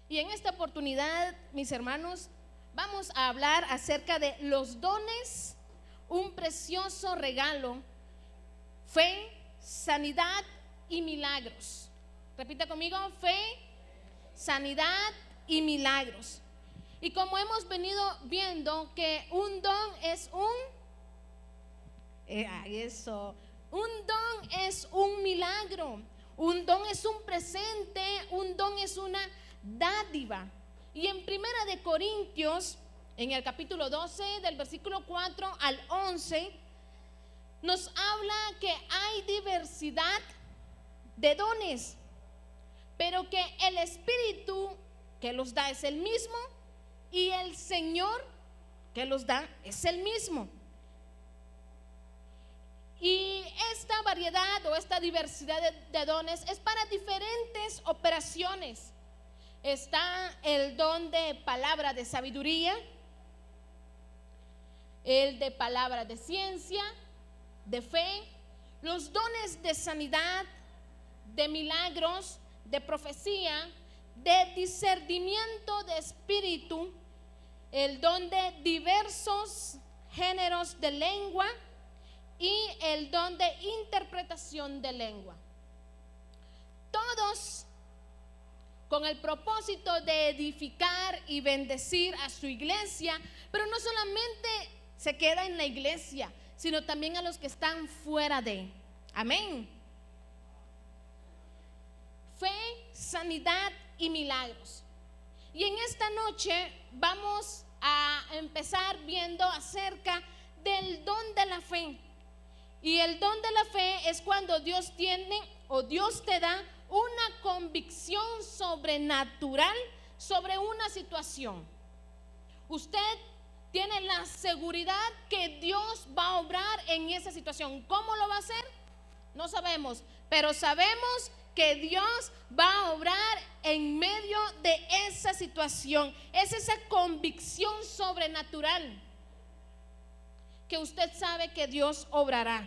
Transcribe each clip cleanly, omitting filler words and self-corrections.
Y en esta oportunidad, mis hermanos, vamos a hablar acerca de los dones, un precioso regalo, fe, sanidad y milagros. Repita conmigo: fe, sanidad y milagros. Y como hemos venido viendo que un don es un don es un milagro, un don es un presente, un don es una dádiva. Y en Primera de Corintios, en el capítulo 12, del versículo 4 al 11, nos habla que hay diversidad de dones, pero que el Espíritu que los da es el mismo y el Señor que los da es el mismo. Y esta variedad o esta diversidad de dones es para diferentes operaciones. Está el don de palabra de sabiduría, el de palabra de ciencia, de fe, los dones de sanidad, de milagros, de profecía, de discernimiento de espíritu, el don de diversos géneros de lengua y el don de interpretación de lengua. Todos con el propósito de edificar y bendecir a su iglesia, pero no solamente se queda en la iglesia, sino también a los que están fuera de. Amén. Fe, sanidad y milagros. Y en esta noche vamos a empezar viendo acerca del don de la fe. Y el don de la fe es cuando Dios tiene o Dios te da una convicción sobrenatural sobre una situación. Usted tiene la seguridad que Dios va a obrar en esa situación. ¿Cómo lo va a hacer? No sabemos, pero sabemos que Dios va a obrar en medio de esa situación. Es esa convicción sobrenatural que usted sabe que Dios obrará.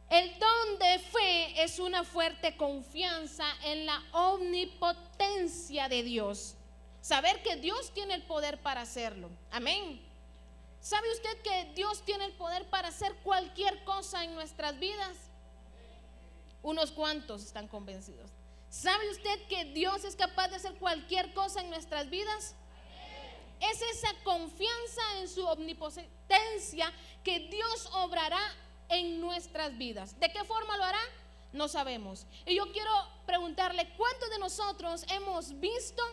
El don de fe es una fuerte confianza en la omnipotencia de Dios. Saber que Dios tiene el poder para hacerlo. Amén. ¿Sabe usted que Dios tiene el poder para hacer cualquier cosa en nuestras vidas? Unos cuantos están convencidos. ¿Sabe usted que Dios es capaz de hacer cualquier cosa en nuestras vidas? Es esa confianza en su omnipotencia que Dios obrará en nuestras vidas. ¿De qué forma lo hará? No sabemos. Y yo quiero preguntarle, ¿cuántos de nosotros hemos visto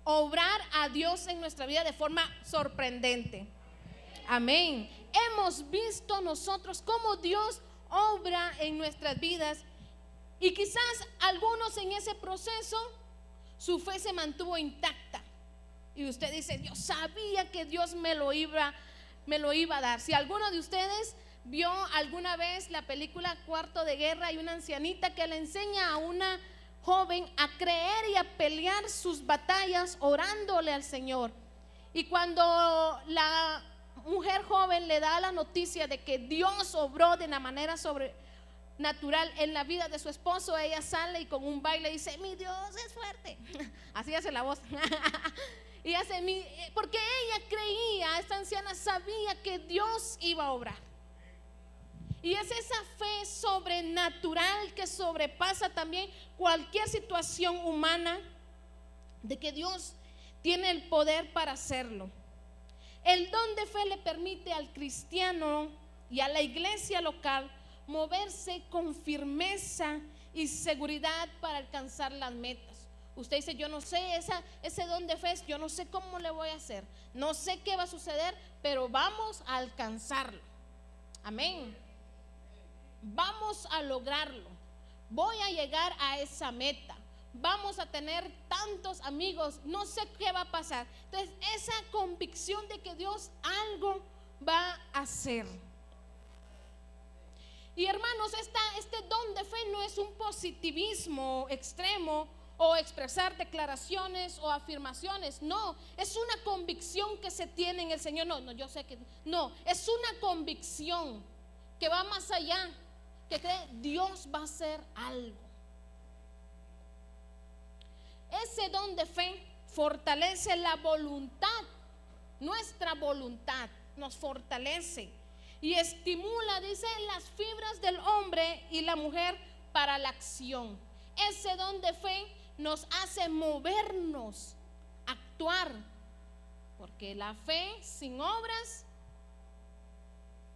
obrar a Dios en nuestra vida de forma sorprendente? Amén. Hemos visto nosotros cómo Dios obra en nuestras vidas, y quizás algunos en ese proceso su fe se mantuvo intacta. Y usted dice: yo sabía que Dios me lo iba a dar. Si alguno de ustedes vio alguna vez la película Cuarto de Guerra, hay una ancianita que le enseña a una joven a creer y a pelear sus batallas orándole al Señor. Y cuando la mujer joven le da la noticia de que Dios obró de una manera sobrenatural en la vida de su esposo, ella sale y con un baile dice: mi Dios es fuerte. Así hace la voz. Y porque ella creía, esta anciana sabía que Dios iba a obrar. Y es esa fe sobrenatural que sobrepasa también cualquier situación humana, de que Dios tiene el poder para hacerlo. El don de fe le permite al cristiano y a la iglesia local moverse con firmeza y seguridad para alcanzar las metas. Usted dice: yo no sé, ese don de fe, yo no sé cómo le voy a hacer, no sé qué va a suceder, pero vamos a alcanzarlo. Amén. Vamos a lograrlo. Voy a llegar a esa meta. Vamos a tener tantos amigos, no sé qué va a pasar. Entonces, esa convicción de que Dios algo va a hacer. Y hermanos, este don de fe no es un positivismo extremo o expresar declaraciones o afirmaciones. No, es una convicción que se tiene en el Señor. No, yo sé que no, es una convicción que va más allá, que cree Dios va a hacer algo. ese don de fe fortalece la voluntad, nuestra voluntad nos fortalece y estimula, dice, las fibras del hombre y la mujer para la acción. Ese don de fe nos hace movernos, actuar, porque la fe sin obras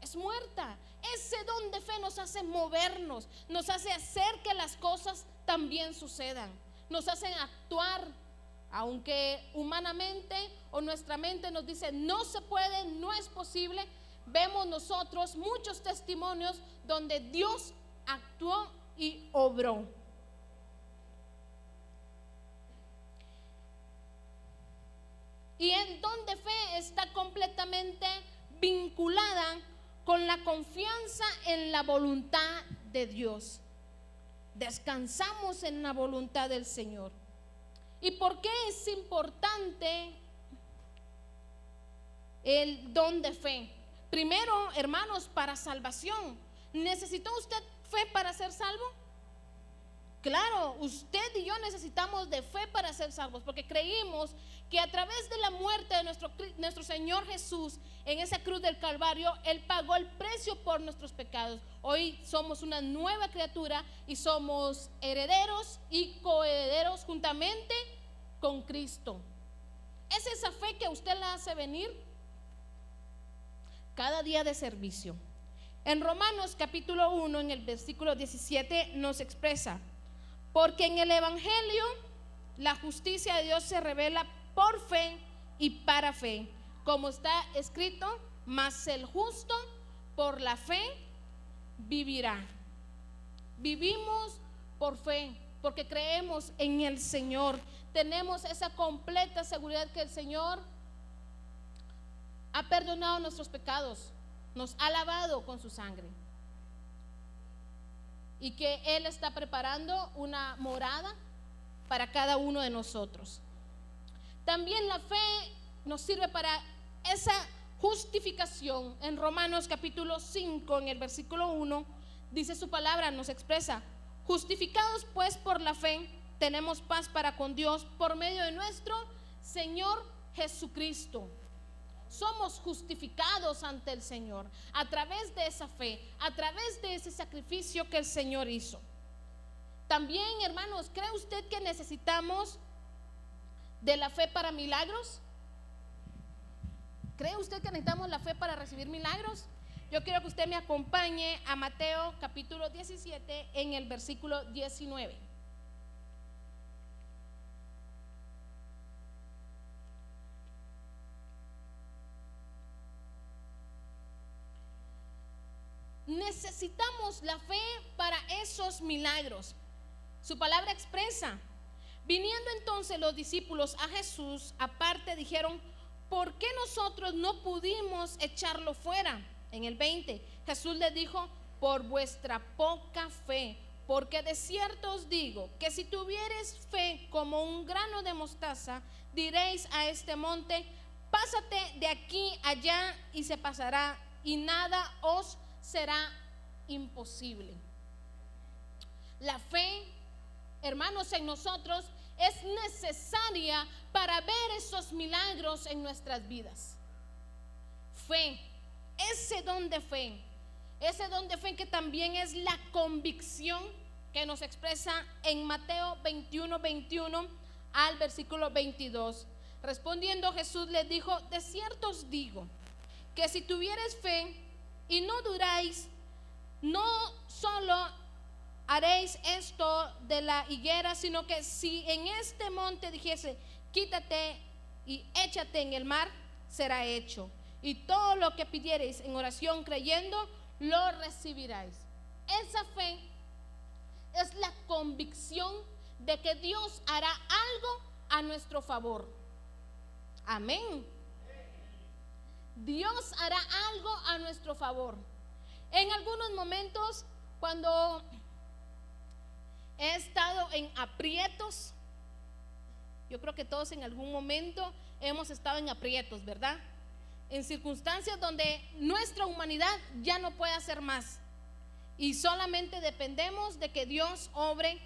es muerta. Ese don de fe nos hace movernos, nos hace hacer que las cosas también sucedan, nos hacen actuar, aunque humanamente o nuestra mente nos dice no se puede, no es posible. Vemos nosotros muchos testimonios donde Dios actuó y obró. Y el don de fe está completamente vinculada con la confianza en la voluntad de Dios. Descansamos en la voluntad del Señor. ¿Y por qué es importante el don de fe? Primero, hermanos, para salvación. ¿Necesitó usted fe para ser salvo? Claro, usted y yo necesitamos de fe para ser salvos, porque creímos que a través de la muerte de nuestro Señor Jesús en esa cruz del Calvario, Él pagó el precio por nuestros pecados. Hoy somos una nueva criatura y somos herederos y coherederos juntamente con Cristo. ¿Es esa fe que usted la hace venir cada día de servicio? En Romanos capítulo 1, en el versículo 17 nos expresa: porque en el Evangelio la justicia de Dios se revela por fe y para fe, como está escrito, mas el justo por la fe vivirá. Vivimos por fe, porque creemos en el Señor. Tenemos esa completa seguridad que el Señor ha perdonado nuestros pecados, nos ha lavado con su sangre, y que Él está preparando una morada para cada uno de nosotros. También la fe nos sirve para esa justificación. En Romanos capítulo 5, en el versículo 1, dice su palabra, nos expresa: justificados pues por la fe, tenemos paz para con Dios por medio de nuestro Señor Jesucristo. Somos justificados ante el Señor a través de esa fe, a través de ese sacrificio que el Señor hizo. También, hermanos, ¿cree usted que necesitamos de la fe para milagros? ¿Cree usted que necesitamos la fe para recibir milagros? Yo quiero que usted me acompañe a Mateo capítulo 17 en el versículo 19. Necesitamos la fe para esos milagros. Su palabra expresa: viniendo entonces los discípulos a Jesús aparte, dijeron: ¿por qué nosotros no pudimos echarlo fuera? En el 20, Jesús les dijo: por vuestra poca fe, porque de cierto os digo que si tuviereis fe como un grano de mostaza, diréis a este monte: pásate de aquí allá, y se pasará, y nada os será imposible. La fe, hermanos, en nosotros es necesaria para ver esos milagros en nuestras vidas. Fe, ese don de fe que también es la convicción que nos expresa en Mateo 21 al versículo 22. Respondiendo Jesús les dijo: de cierto os digo que si tuviereis fe y no dudáis, no solo haréis esto de la higuera, sino que si en este monte dijese: quítate y échate en el mar, será hecho. Y todo lo que pidiereis en oración creyendo, lo recibiráis. Esa fe es la convicción de que Dios hará algo a nuestro favor. Amén. Dios hará algo a nuestro favor. En algunos momentos, cuando he estado en aprietos, yo creo que todos en algún momento hemos estado en aprietos, ¿verdad? En circunstancias donde nuestra humanidad ya no puede hacer más y solamente dependemos de que Dios obre.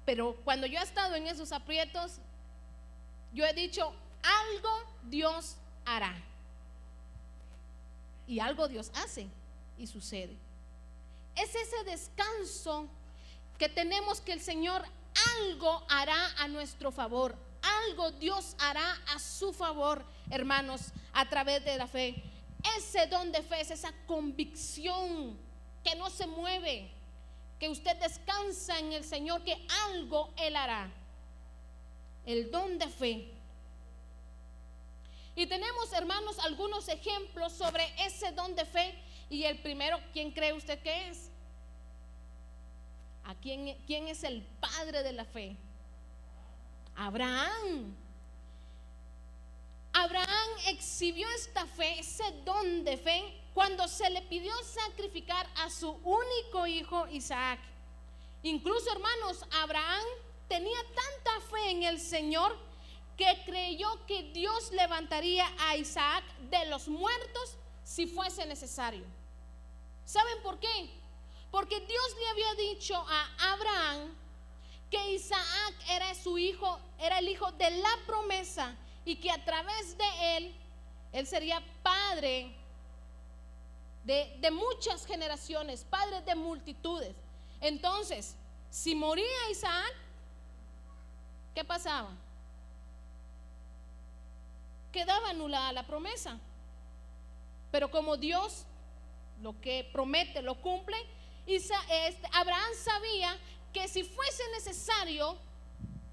Pero cuando yo he estado en esos aprietos, yo he dicho, algo Dios hará. Y algo Dios hace y sucede. Es ese descanso que tenemos, que el Señor algo hará a nuestro favor. Algo Dios hará a su favor, hermanos, a través de la fe. Ese don de fe es esa convicción que no se mueve, que usted descansa en el Señor, que algo Él hará. El don de fe. Y tenemos, hermanos, algunos ejemplos sobre ese don de fe. Y el primero, ¿quién cree usted que es? ¿A quién es el padre de la fe? Abraham. Abraham exhibió esta fe, ese don de fe, cuando se le pidió sacrificar a su único hijo Isaac. Incluso, hermanos, Abraham tenía tanta fe en el Señor que creyó que Dios levantaría a Isaac de los muertos si fuese necesario. ¿Saben por qué? Porque Dios le había dicho a Abraham que Isaac era su hijo, era el hijo de la promesa, y que a través de él sería padre de muchas generaciones, padre de multitudes. Entonces, si moría Isaac, ¿qué pasaba? Quedaba anulada la promesa. Pero como Dios lo que promete lo cumple, Abraham sabía que si fuese necesario,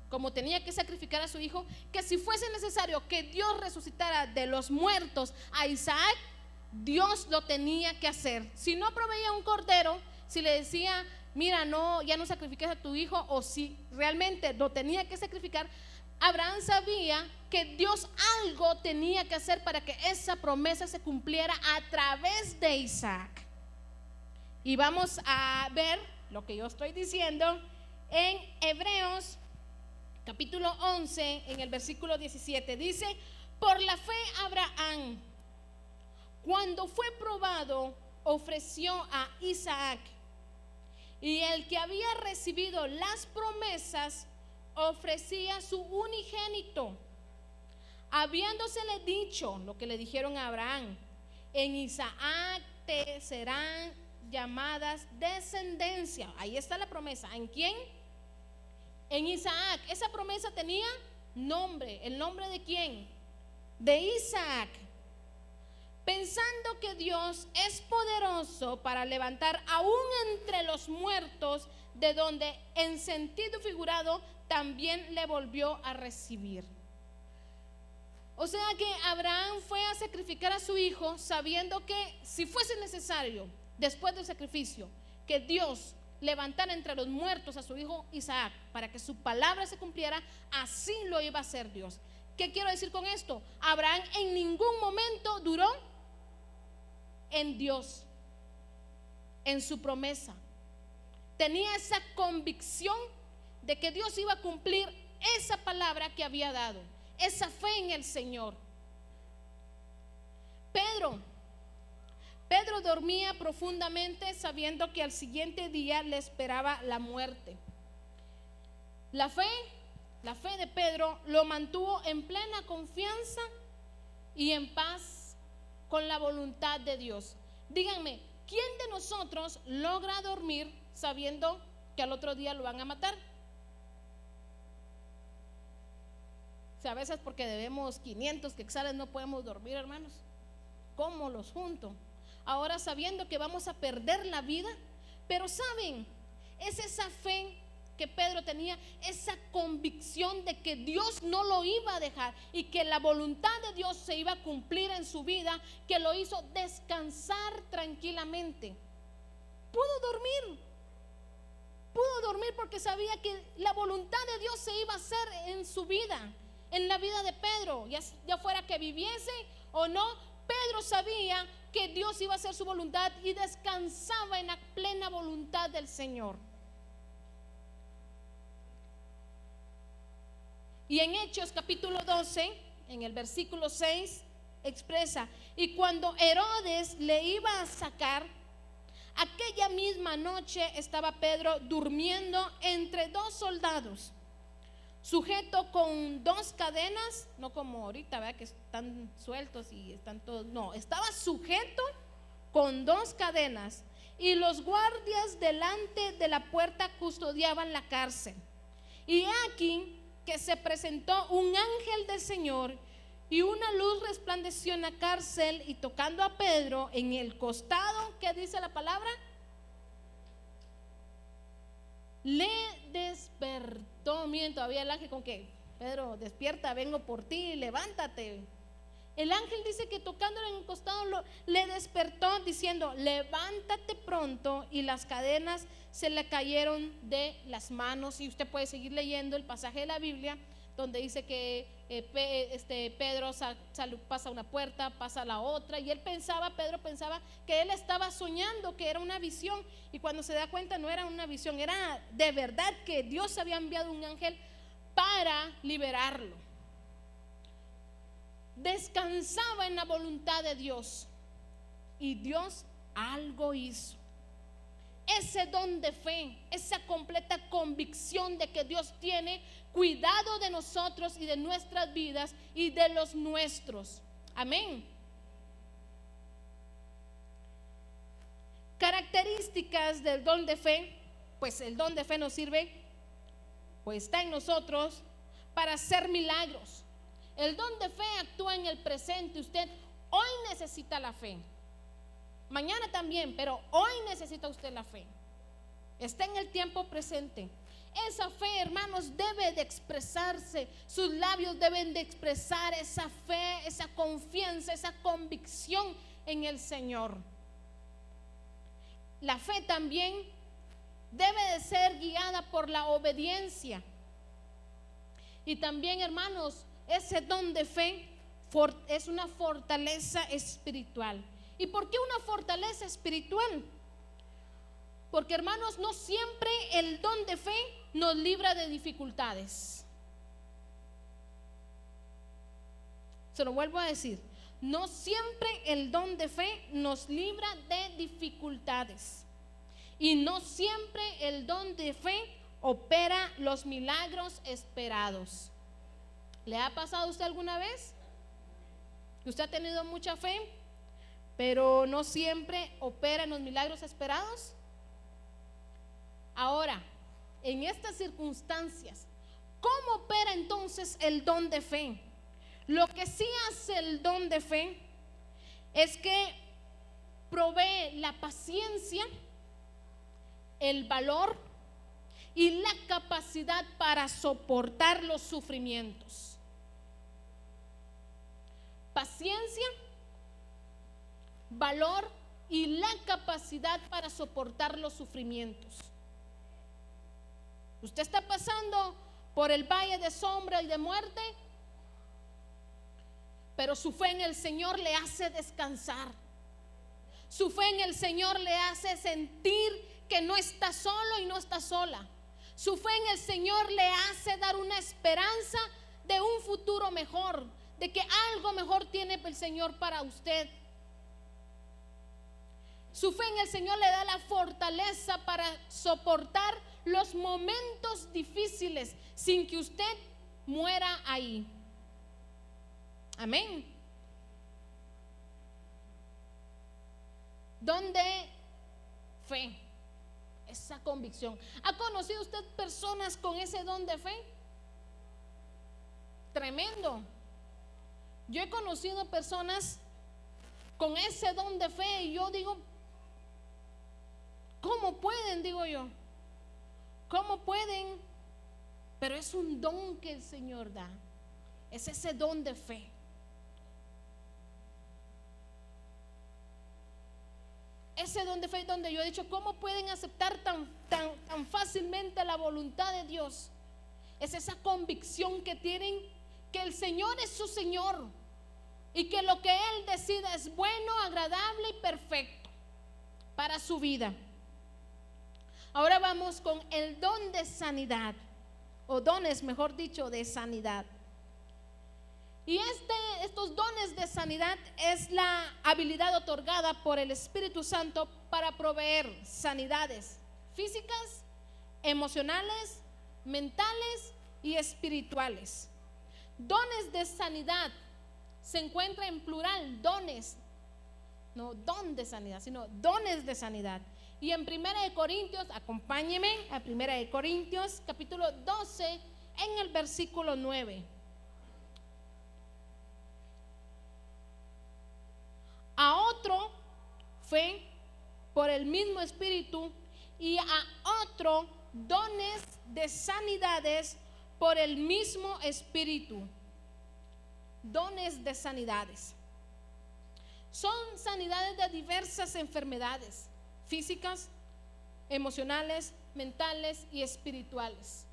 como tenía que sacrificar a su hijo, que si fuese necesario que Dios resucitara de los muertos a Isaac, Dios lo tenía que hacer. Si no proveía un cordero, si le decía, mira, no, ya no sacrifiques a tu hijo, o si realmente lo tenía que sacrificar, Abraham sabía que Dios algo tenía que hacer para que esa promesa se cumpliera a través de Isaac. Y vamos a ver lo que yo estoy diciendo en Hebreos capítulo 11, en el versículo 17. Dice: por la fe Abraham, cuando fue probado, ofreció a Isaac, y el que había recibido las promesas ofrecía su unigénito, habiéndosele dicho lo que le dijeron a Abraham: en Isaac te serán llamadas descendencia. Ahí está la promesa. ¿En quién? En Isaac. Esa promesa tenía nombre. ¿El nombre de quién? De Isaac. Pensando que Dios es poderoso para levantar aún entre los muertos, de donde en sentido figurado también le volvió a recibir. O sea que Abraham fue a sacrificar a su hijo sabiendo que si fuese necesario, después del sacrificio, que Dios levantara entre los muertos a su hijo Isaac para que su palabra se cumpliera, así lo iba a hacer Dios. ¿Qué quiero decir con esto? Abraham en ningún momento duró en Dios, en su promesa. Tenía esa convicción de que Dios iba a cumplir esa palabra que había dado, esa fe en el Señor. Pedro dormía profundamente sabiendo que al siguiente día le esperaba la muerte. La fe de Pedro lo mantuvo en plena confianza y en paz con la voluntad de Dios. Díganme, ¿quién de nosotros logra dormir sabiendo que al otro día lo van a matar? O sea, a veces porque debemos 500 quetzales no podemos dormir, hermanos. ¿Cómo los junto? Ahora sabiendo que vamos a perder la vida. Pero saben, es esa fe que Pedro tenía, esa convicción de que Dios no lo iba a dejar y que la voluntad de Dios se iba a cumplir en su vida, que lo hizo descansar tranquilamente. Pudo dormir porque sabía que la voluntad de Dios se iba a hacer en su vida, en la vida de Pedro, ya fuera que viviese o no. Pedro sabía que Dios iba a hacer su voluntad y descansaba en la plena voluntad del Señor. Y en Hechos capítulo 12, en el versículo 6, expresa: y cuando Herodes le iba a sacar, Aquella misma noche estaba Pedro durmiendo entre dos soldados, sujeto con dos cadenas, no como ahorita, ¿verdad? Que están sueltos y están todos. No, estaba sujeto con dos cadenas, y los guardias delante de la puerta custodiaban la cárcel. Y aquí que se presentó un ángel del Señor, y una luz resplandeció en la cárcel, y tocando a Pedro en el costado, ¿qué dice la palabra? Le despertó. Miren, todavía el ángel con que: Pedro, despierta, vengo por ti, levántate. El ángel dice que tocándole en el costado le despertó diciendo: levántate pronto. Y las cadenas se le cayeron de las manos. Y usted puede seguir leyendo el pasaje de la Biblia donde dice que Pedro pasa una puerta, pasa la otra, y Pedro pensaba que él estaba soñando, que era una visión, y cuando se da cuenta no era una visión, era de verdad que Dios había enviado un ángel para liberarlo. Descansaba en la voluntad de Dios, y Dios algo hizo. Ese don de fe, esa completa convicción de que Dios tiene cuidado de nosotros y de nuestras vidas y de los nuestros. Amén. Características del don de fe. Pues el don de fe nos sirve, pues está en nosotros para hacer milagros. El don de fe actúa en el presente. Usted hoy necesita la fe, mañana también, pero hoy necesita usted la fe. Está en el tiempo presente. Esa fe, hermanos, debe de expresarse. Sus labios deben de expresar esa fe, esa confianza, esa convicción en el Señor. La fe también debe de ser guiada por la obediencia. Y también, hermanos, ese don de fe es una fortaleza espiritual. ¿Y por qué una fortaleza espiritual? Porque, hermanos, no siempre el don de fe nos libra de dificultades. Se lo vuelvo a decir, no siempre el don de fe nos libra de dificultades, y no siempre el don de fe opera los milagros esperados. ¿Le ha pasado a usted alguna vez que usted ha tenido mucha fe, pero no siempre opera en los milagros esperados? Ahora, en estas circunstancias, ¿cómo opera entonces el don de fe? Lo que sí hace el don de fe es que provee la paciencia, el valor y la capacidad para soportar los sufrimientos. Paciencia, valor y la capacidad para soportar los sufrimientos. Usted está pasando por el valle de sombra y de muerte, pero su fe en el Señor le hace descansar. Su fe en el Señor le hace sentir que no está solo y no está sola. Su fe en el Señor le hace dar una esperanza de un futuro mejor, de que algo mejor tiene el Señor para usted. Su fe en el Señor le da la fortaleza para soportar los momentos difíciles sin que usted muera ahí. Amén. Don de fe, esa convicción. ¿Ha conocido usted personas con ese don de fe? Tremendo. Yo he conocido personas con ese don de fe y yo digo, ¿cómo pueden? Digo yo, ¿cómo pueden? Pero es un don que el Señor da. Es ese don de fe. Ese don de fe donde yo he dicho, ¿cómo pueden aceptar tan fácilmente la voluntad de Dios? Es esa convicción que tienen que el Señor es su Señor y que lo que Él decida es bueno, agradable y perfecto para su vida. Ahora vamos con el don de sanidad, o dones, mejor dicho, de sanidad. Y estos dones de sanidad es la habilidad otorgada por el Espíritu Santo para proveer sanidades físicas, emocionales, mentales y espirituales. Dones de sanidad se encuentra en plural, dones, no don de sanidad, sino dones de sanidad. Y en 1 Corintios, acompáñenme a 1 Corintios capítulo 12 en el versículo 9. A otro fe por el mismo Espíritu, y a otro dones de sanidades por el mismo Espíritu. Dones de sanidades. Son sanidades de diversas enfermedades físicas, emocionales, mentales y espirituales.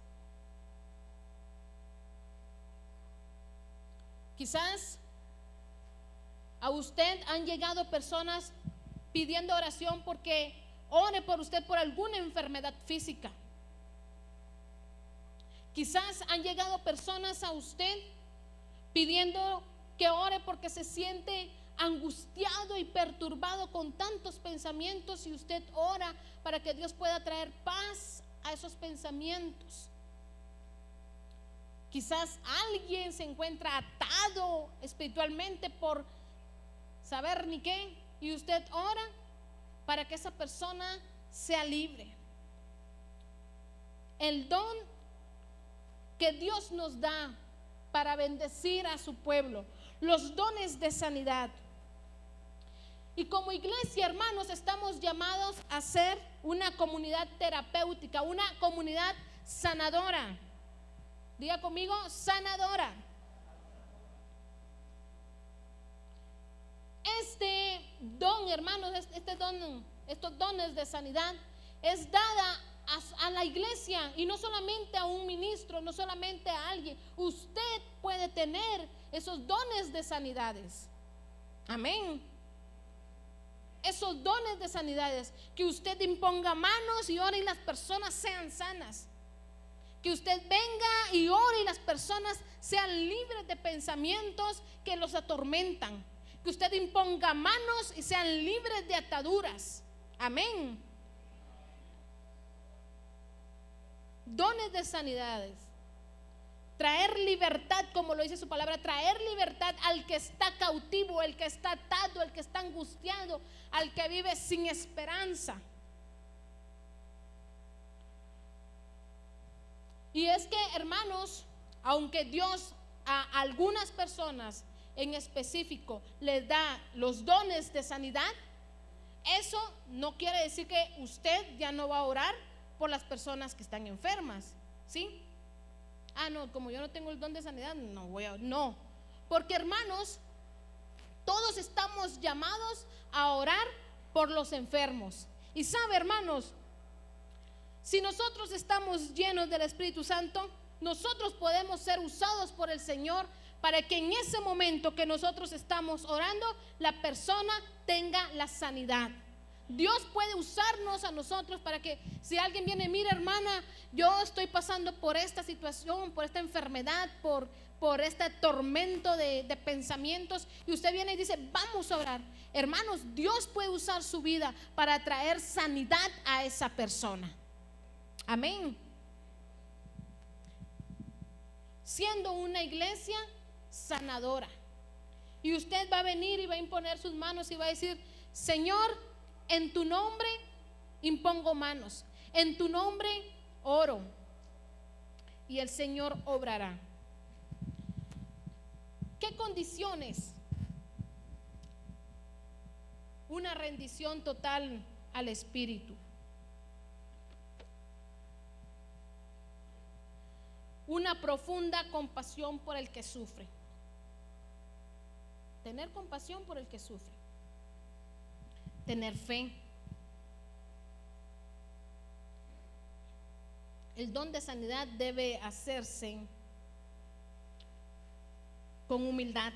Quizás a usted han llegado personas pidiendo oración porque ore por usted por alguna enfermedad física. Quizás han llegado personas a usted pidiendo que ore porque se siente angustiado y perturbado con tantos pensamientos, y usted ora para que Dios pueda traer paz a esos pensamientos. Quizás alguien se encuentra atado espiritualmente por saber ni qué, y usted ora para que esa persona sea libre. El don que Dios nos da para bendecir a su pueblo, los dones de sanidad. Y como iglesia, hermanos, estamos llamados a ser una comunidad terapéutica, una comunidad sanadora. Diga conmigo, sanadora. Este don, hermanos, estos dones de sanidad es dada a la iglesia, y no solamente a un ministro, no solamente a alguien. Usted puede tener esos dones de sanidades. Amén. Esos dones de sanidades, que usted imponga manos y ore y las personas sean sanas. Que usted venga y ore y las personas sean libres de pensamientos que los atormentan. Que usted imponga manos y sean libres de ataduras. Amén. Dones de sanidades. Traer libertad, como lo dice su palabra, traer libertad al que está cautivo, el que está atado, el que está angustiado, al que vive sin esperanza. Y es que, hermanos, aunque Dios a algunas personas en específico les da los dones de sanidad, eso no quiere decir que usted ya no va a orar por las personas que están enfermas, ¿sí? Ah, no, como yo no tengo el don de sanidad, no voy a, no. Porque, hermanos, todos estamos llamados a orar por los enfermos. Y sabe, hermanos, si nosotros estamos llenos del Espíritu Santo, nosotros podemos ser usados por el Señor para que en ese momento que nosotros estamos orando, la persona tenga la sanidad. Dios puede usarnos a nosotros para que si alguien viene, mira, hermana, yo estoy pasando por esta situación, por esta enfermedad, por este tormento de pensamientos, y usted viene y dice, vamos a orar. Hermanos, Dios puede usar su vida para traer sanidad a esa persona. Amén. Siendo una iglesia sanadora. Y usted va a venir y va a imponer sus manos y va a decir, Señor, en tu nombre impongo manos, en tu nombre oro, y el Señor obrará. ¿Qué condiciones? Una rendición total al Espíritu. Una profunda compasión por el que sufre. Tener compasión por el que sufre. Tener fe. El don de sanidad debe hacerse con humildad,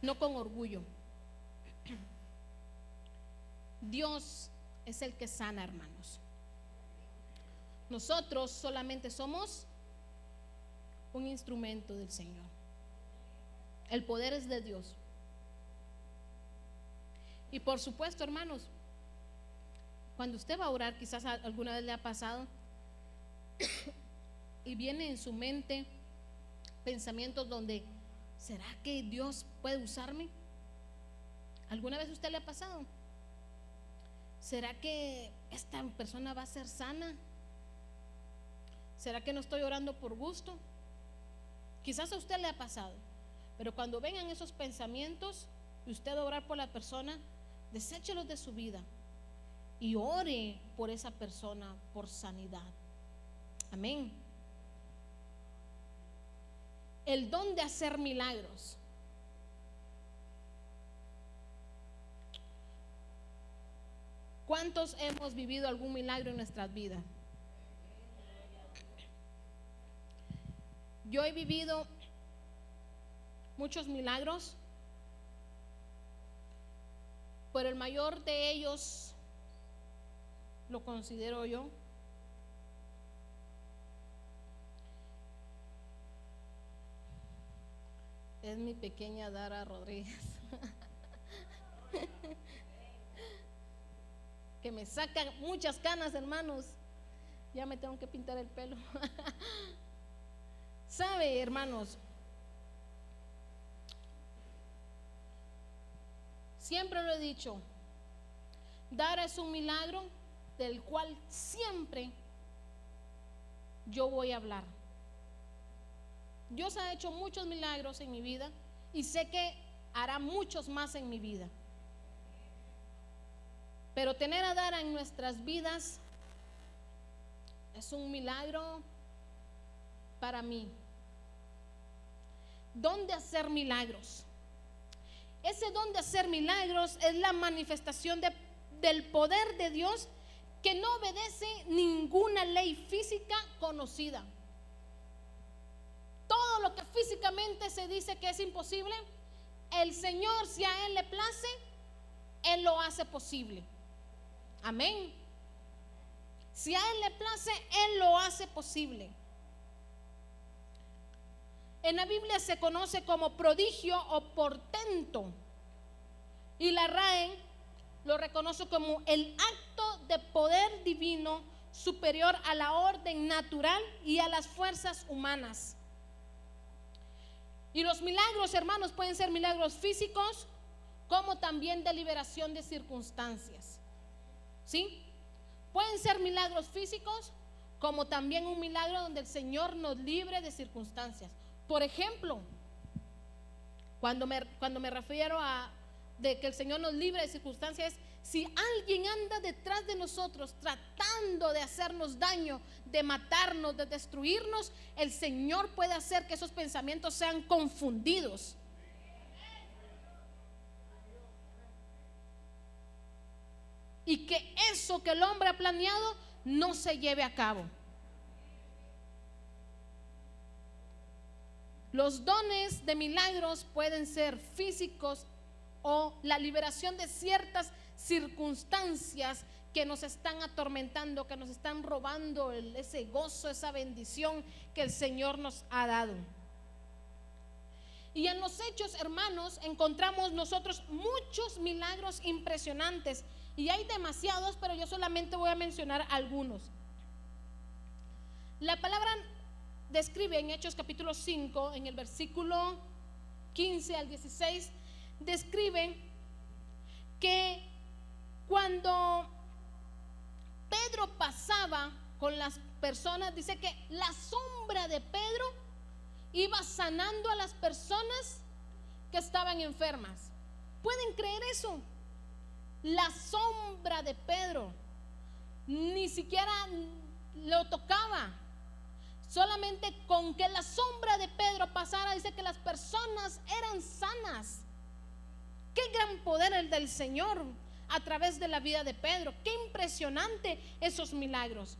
no con orgullo. Dios es el que sana, hermanos. Nosotros solamente somos un instrumento del Señor. El poder es de Dios. Y por supuesto, hermanos, cuando usted va a orar, quizás alguna vez le ha pasado y viene en su mente pensamientos donde, ¿será que Dios puede usarme? ¿Alguna vez a usted le ha pasado? ¿Será que esta persona va a ser sana? ¿Será que no estoy orando por gusto? Quizás a usted le ha pasado, pero cuando vengan esos pensamientos y usted va a orar por la persona, deséchelos de su vida y ore por esa persona por sanidad. Amén. El don de hacer milagros. ¿Cuántos hemos vivido algún milagro en nuestras vidas? Yo he vivido muchos milagros, pero el mayor de ellos lo considero yo es mi pequeña Dara Rodríguez, que me saca muchas canas, hermanos. Ya me tengo que pintar el pelo. ¿Sabe, hermanos? Siempre lo he dicho, Dara es un milagro del cual siempre yo voy a hablar. Dios ha hecho muchos milagros en mi vida y sé que hará muchos más en mi vida. Pero tener a Dara en nuestras vidas es un milagro para mí. Don de hacer milagros. Ese don de hacer milagros es la manifestación del poder de Dios que no obedece ninguna ley física conocida. Todo lo que físicamente se dice que es imposible, el Señor, si a Él le place, Él lo hace posible. Amén. Si a Él le place, Él lo hace posible. En la Biblia se conoce como prodigio o portento, y la RAE lo reconoce como el acto de poder divino superior a la orden natural y a las fuerzas humanas. Y los milagros, hermanos, pueden ser milagros físicos como también de liberación de circunstancias. ¿Sí? Pueden ser milagros físicos como también un milagro donde el Señor nos libre de circunstancias. Por ejemplo, cuando me refiero a de que el Señor nos libre de circunstancias, si alguien anda detrás de nosotros tratando de hacernos daño, de matarnos, de destruirnos, el Señor puede hacer que esos pensamientos sean confundidos. Y que eso que el hombre ha planeado no se lleve a cabo. Los dones de milagros pueden ser físicos o la liberación de ciertas circunstancias que nos están atormentando, que nos están robando ese gozo, esa bendición que el Señor nos ha dado. Y en los Hechos, hermanos, encontramos nosotros muchos milagros impresionantes, y hay demasiados, pero yo solamente voy a mencionar algunos. La palabra describe en Hechos capítulo 5, en el versículo 15 al 16, describe que cuando Pedro pasaba con las personas, dice que la sombra de Pedro iba sanando a las personas que estaban enfermas. ¿Pueden creer eso? La sombra de Pedro ni siquiera lo tocaba. Solamente con que la sombra de Pedro pasara, dice que las personas eran sanas. Qué gran poder el del Señor a través de la vida de Pedro. Qué impresionante esos milagros.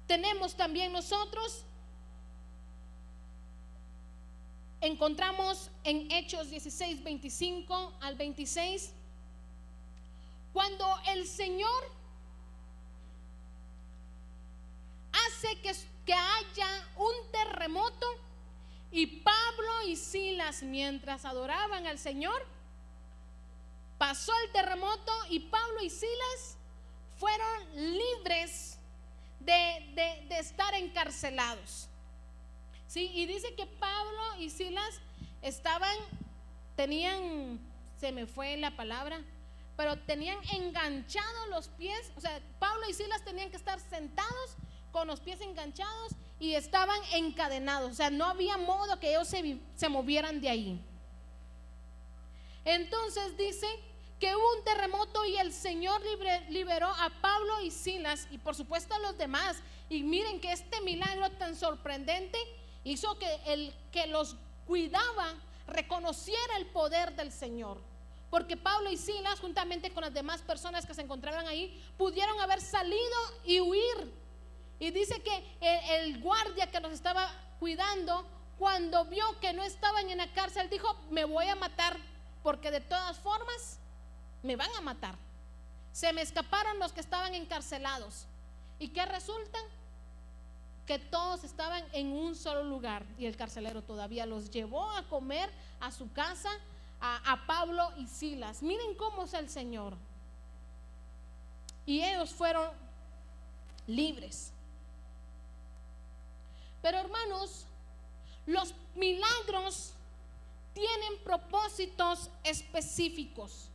Tenemos también nosotros, encontramos en Hechos 16, 25 al 26, cuando el Señor que haya un terremoto, y Pablo y Silas, mientras adoraban al Señor, pasó el terremoto y Pablo y Silas fueron libres de estar encarcelados. ¿Sí? Y dice que Pablo y Silas tenían, se me fue la palabra, pero tenían enganchados los pies. O sea, Pablo y Silas tenían que estar sentados con los pies enganchados y estaban encadenados. O sea, no había modo que ellos se movieran de ahí. Entonces dice que hubo un terremoto y el Señor liberó a Pablo y Silas, y por supuesto a los demás. Y miren que este milagro tan sorprendente hizo que el que los cuidaba reconociera el poder del Señor, porque Pablo y Silas, juntamente con las demás personas que se encontraban ahí, pudieron haber salido y huir. Y dice que el guardia que los estaba cuidando, cuando vio que no estaban en la cárcel, dijo: me voy a matar, porque de todas formas me van a matar. Se me escaparon los que estaban encarcelados. ¿Y qué resulta? Que todos estaban en un solo lugar, y el carcelero todavía los llevó a comer a su casa, a Pablo y Silas. Miren cómo es el Señor. Y ellos fueron libres. Pero hermanos, los milagros tienen propósitos específicos.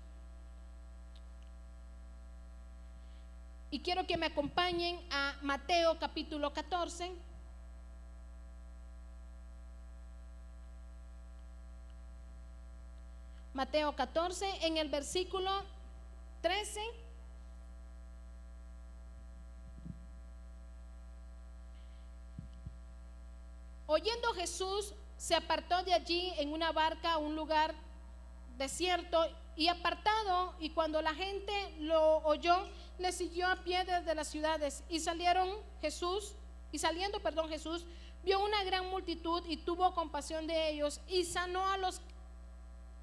Y quiero que me acompañen a Mateo capítulo 14. Mateo 14, en el versículo 13. Oyendo Jesús, se apartó de allí en una barca a un lugar desierto y apartado, y cuando la gente lo oyó, le siguió a pie desde las ciudades. Y saliendo Jesús vio una gran multitud y tuvo compasión de ellos y sanó a los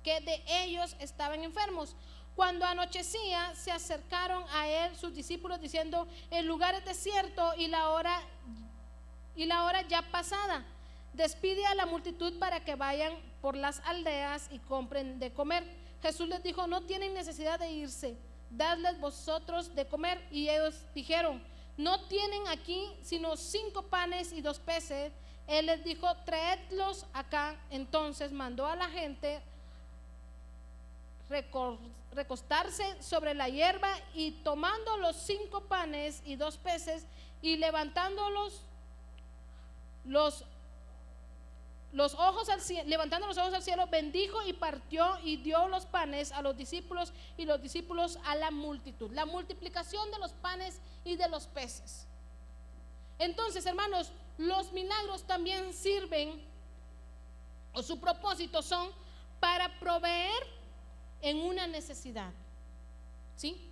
que de ellos estaban enfermos. Cuando anochecía, se acercaron a él sus discípulos diciendo: el lugar es desierto y la hora ya pasada. Despide a la multitud para que vayan por las aldeas y compren de comer. Jesús les dijo: no tienen necesidad de irse, dadles vosotros de comer. Y ellos dijeron: no tienen aquí sino 5 panes y 2 peces. Él les dijo: traedlos acá. Entonces mandó a la gente recostarse sobre la hierba, y tomando los 5 panes y 2 peces y levantándolos los ojos al cielo, levantando los ojos al cielo, bendijo y partió y dio los panes a los discípulos y los discípulos a la multitud. La multiplicación de los panes y de los peces. Entonces, hermanos, los milagros también sirven, o su propósito son para proveer en una necesidad. ¿Sí?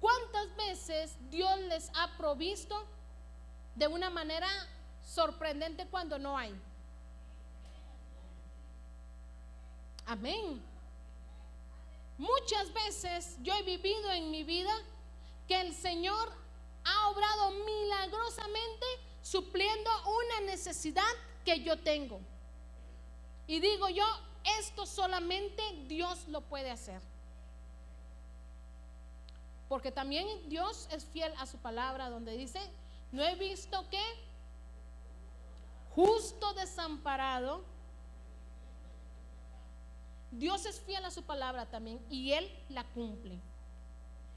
¿Cuántas veces Dios les ha provisto de una manera sorprendente cuando no hay? Amén. Muchas veces yo he vivido en mi vida que el Señor ha obrado milagrosamente supliendo una necesidad que yo tengo. Y digo yo, esto solamente Dios lo puede hacer. Porque también Dios es fiel a su palabra, donde dice: no he visto que justo desamparado. Dios es fiel a su palabra también, y Él la cumple.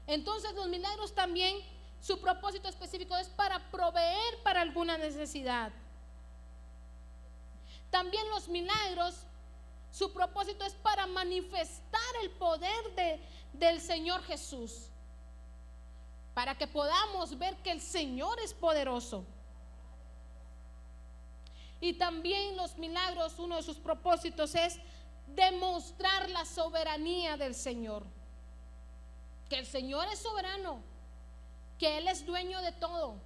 Entonces los milagros también, su propósito específico es para proveer para alguna necesidad. También los milagros, su propósito es para manifestar el poder del Señor Jesús, para que podamos ver que el Señor es poderoso. Y también los milagros, uno de sus propósitos es demostrar la soberanía del Señor, que el Señor es soberano, que Él es dueño de todo,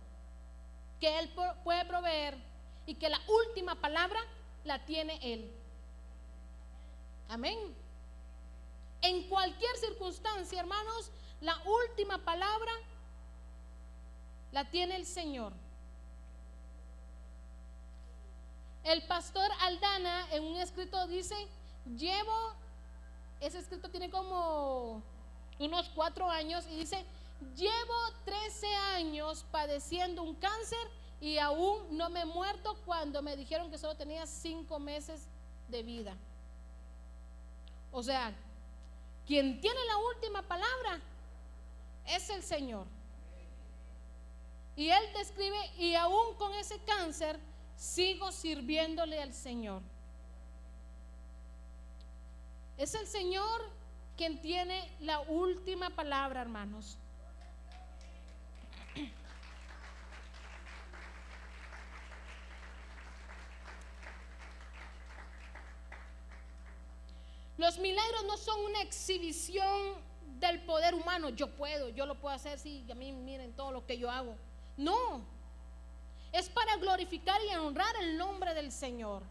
que Él puede proveer, y que la última palabra la tiene Él. Amén. En cualquier circunstancia, hermanos, la última palabra la tiene el Señor. El pastor Aldana en un escrito dice, ese escrito tiene como unos 4 años y dice, llevo 13 años padeciendo un cáncer y aún no me he muerto cuando me dijeron que solo tenía 5 meses de vida. O sea, quien tiene la última palabra es el Señor. Y él describe, y aún con ese cáncer sigo sirviéndole al Señor. Es el Señor quien tiene la última palabra, hermanos. Los milagros no son una exhibición del poder humano. Yo lo puedo hacer, sí, a mí miren todo lo que yo hago. No, es para glorificar y honrar el nombre del Señor.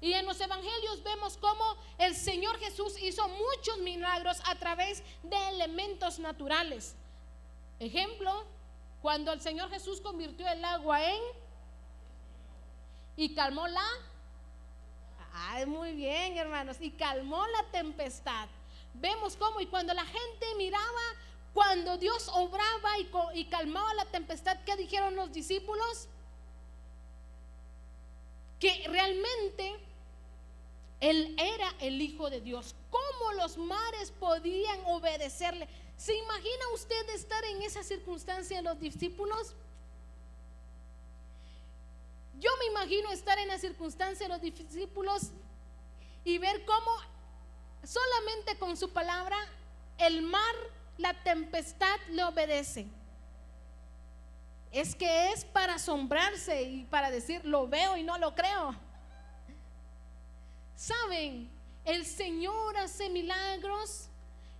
Y en los evangelios vemos cómo el Señor Jesús hizo muchos milagros a través de elementos naturales. Ejemplo, cuando el Señor Jesús convirtió el agua y calmó muy bien, hermanos, y calmó la tempestad. Vemos cómo, y cuando la gente miraba, cuando Dios obraba y calmaba la tempestad, ¿qué dijeron los discípulos? Que realmente Él era el Hijo de Dios. ¿Cómo los mares podían obedecerle? ¿Se imagina usted estar en esa circunstancia de los discípulos? Yo me imagino estar en la circunstancia de los discípulos y ver cómo solamente con su palabra el mar, la tempestad le obedece. Es que es para asombrarse y para decir, lo veo y no lo creo. ¿Saben? El Señor hace milagros,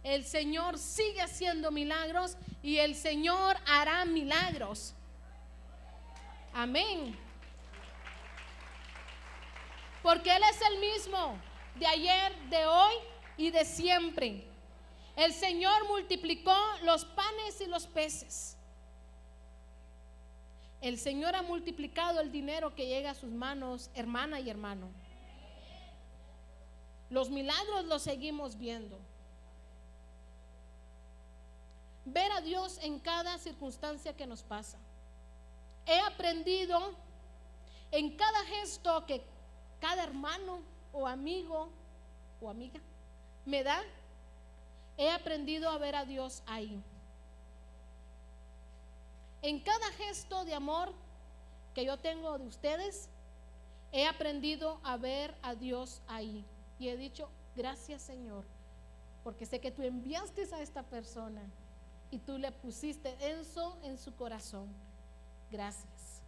el Señor sigue haciendo milagros y el Señor hará milagros. Amén. Porque Él es el mismo de ayer, de hoy y de siempre. El Señor multiplicó los panes y los peces. El Señor ha multiplicado el dinero que llega a sus manos, hermana y hermano. Los milagros los seguimos viendo. Ver a Dios en cada circunstancia que nos pasa. He aprendido en cada gesto que cada hermano o amigo o amiga me da, he aprendido a ver a Dios ahí. En cada gesto de amor que yo tengo de ustedes, he aprendido a ver a Dios ahí. Y he dicho, gracias Señor, porque sé que tú enviaste a esta persona y tú le pusiste eso en su corazón. Gracias.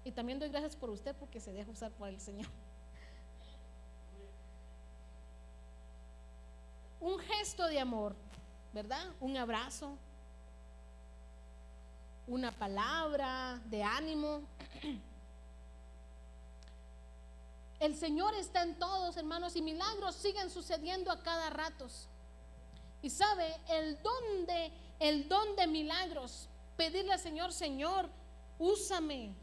Y también doy gracias por usted porque se deja usar por el Señor. Un gesto de amor, ¿verdad? Un abrazo, una palabra de ánimo. El Señor está en todos, hermanos, y milagros siguen sucediendo a cada rato. Y sabe, el don de milagros, pedirle al Señor, Señor, úsame,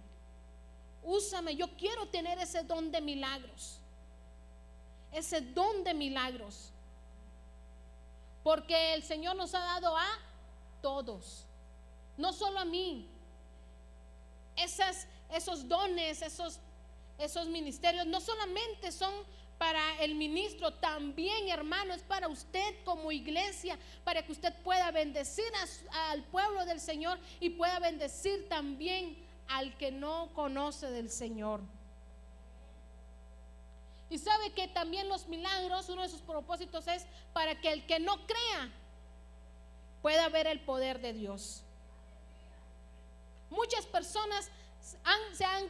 yo quiero tener ese don de milagros. Ese don de milagros. Porque el Señor nos ha dado a todos, no solo a mí. Esos dones, esos ministerios no solamente son para el ministro, también, hermano, es para usted como iglesia, para que usted pueda bendecir al pueblo del Señor y pueda bendecir también al que no conoce del Señor. Y sabe que también los milagros, uno de sus propósitos es para que el que no crea pueda ver el poder de Dios. Muchas personas se han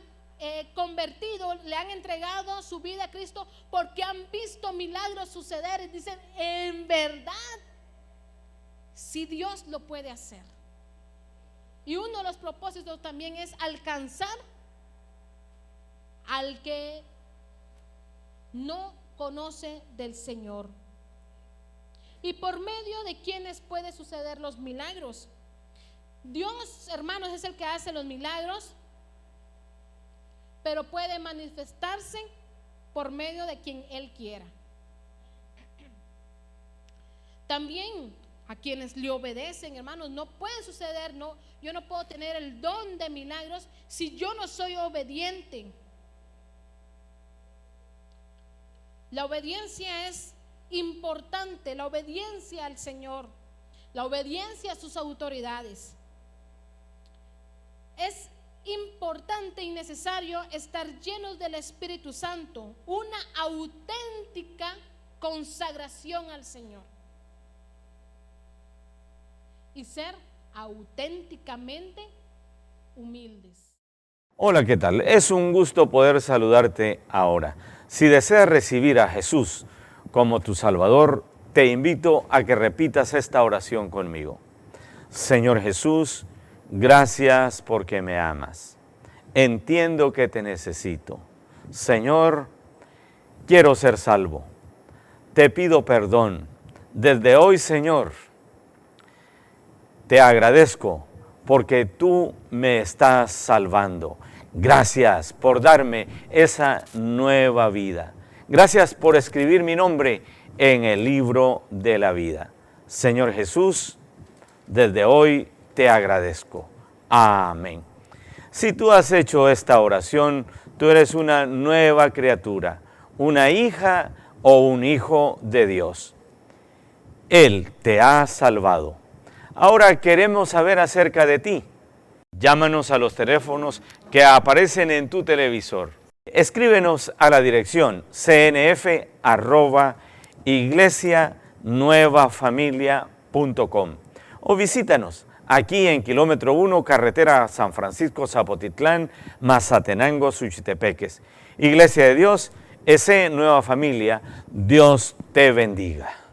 convertido, le han entregado su vida a Cristo porque han visto milagros suceder y dicen, en verdad, si Dios lo puede hacer. Y uno de los propósitos también es alcanzar al que no conoce del Señor. ¿Y por medio de quienes puede suceder los milagros? Dios, hermanos, es el que hace los milagros, pero puede manifestarse por medio de quien Él quiera. También a quienes le obedecen, hermanos, no puede suceder, yo no puedo tener el don de milagros si yo no soy obediente. La obediencia es importante, la obediencia al Señor, la obediencia a sus autoridades. Es importante y necesario estar llenos del Espíritu Santo, una auténtica consagración al Señor y ser auténticamente humildes. Hola, ¿qué tal? Es un gusto poder saludarte ahora. Si deseas recibir a Jesús como tu Salvador, te invito a que repitas esta oración conmigo. Señor Jesús, gracias porque me amas. Entiendo que te necesito. Señor, quiero ser salvo. Te pido perdón. Desde hoy, Señor, te agradezco porque tú me estás salvando. Gracias por darme esa nueva vida. Gracias por escribir mi nombre en el libro de la vida. Señor Jesús, desde hoy te agradezco. Amén. Si tú has hecho esta oración, tú eres una nueva criatura, una hija o un hijo de Dios. Él te ha salvado. Ahora queremos saber acerca de ti. Llámanos a los teléfonos que aparecen en tu televisor. Escríbenos a la dirección cnf@iglesianuevafamilia.com o visítanos aquí en kilómetro 1, carretera San Francisco, Zapotitlán, Mazatenango, Suchitepeques. Iglesia de Dios, S. Nueva Familia, Dios te bendiga.